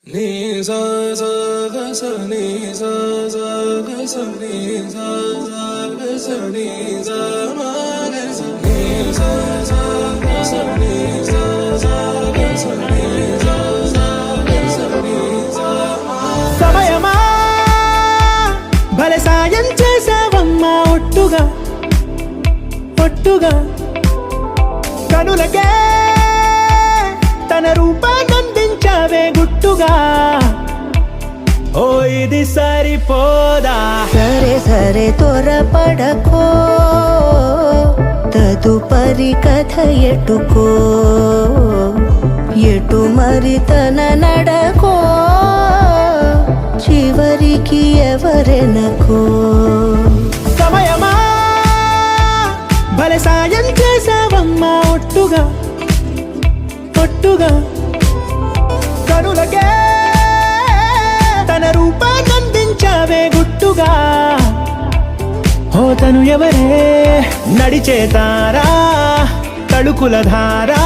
నీ సా సా గ స నీ సా సా గ స నీ సా సా గ స నీ సా మా గ స నీ సా సా గ స నీ సా సా గ స నీ సా సా గ స నీ సా మా సమయమా భలే సాయం చేసావమ్మా ఒట్టుగా ఒట్టుగా కనులకే తన రూపాన్నందించావే గుట్టుగా ఓ ఇది సరిపోదా సరే సరే త్వరపడకో తదుపరి కథ ఎటుకో ఎటు మరి తన నడకో చివరికి ఎవరెనకో సమయమా భలే సాయం చేసావమ్మా ఒట్టుగా ఒట్టుగా కనులకే తన రూపాన్నందించావే గుట్టుగా ఓ తను ఎవరే నడిచే తారా తడుకుల ధారా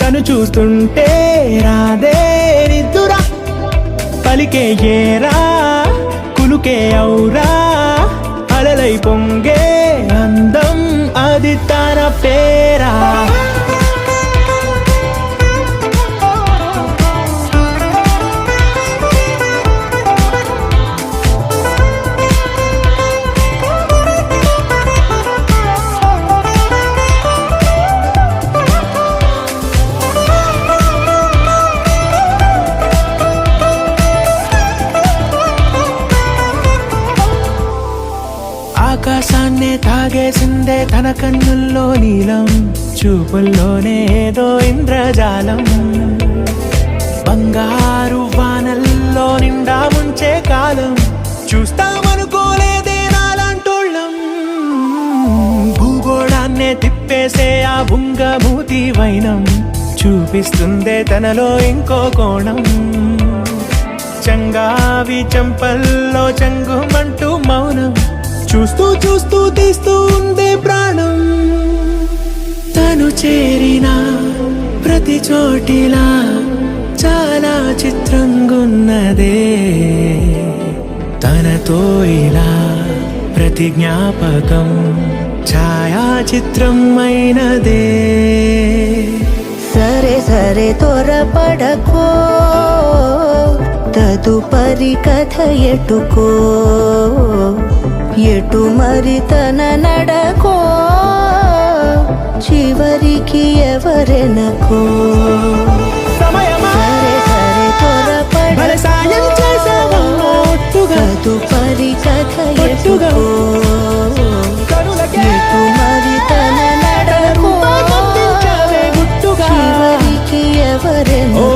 తను చూస్తుంటే రాదే నిద్దురా పలికే ఏరా కులుకే ఔరా అలలై పొంగే అందం అది తన పేరా ఆకాశాన్నే తాగేసిందే తన కన్నుల్లో నీలం చూపుల్లోనే ఏదో ఇంద్రజాలం బంగారు వానల్లో నిండా ముంచే కాలం చూస్తామనుకోలేదే నాలాంటోళ్ళం భూగోళాన్నే తిప్పేసే ఆ బుంగమూతి వైనం చూపిస్తుందే తనలో ఇంకో కోణం చంగావి చంపల్లో చంగుమంటూ మౌనం చూస్తూ చూస్తూ తీస్తూ ఉందే ప్రాణం తను చేరిన ప్రతి చోటిలా చాలా చిత్రంగున్నదే తనతో ఇలా ప్రతి జ్ఞాపకం ఛాయాచిత్రం అయినదే సరే సరే త్వరపడకో తదుపరి కథ ఎటుకో ఎటు మరి తన నడకో చివరికి ఎవరెనకో సమయమా సరే సరే భలే సాయం చేసావమ్మా ఒట్టుగా తదుపరి కథ ఒట్టుగా ఎటుకో కనులకే ఎటు మరి తన నడకో రూపాన్నందించావే గుట్టుగా చివరికి ఎవరెనకో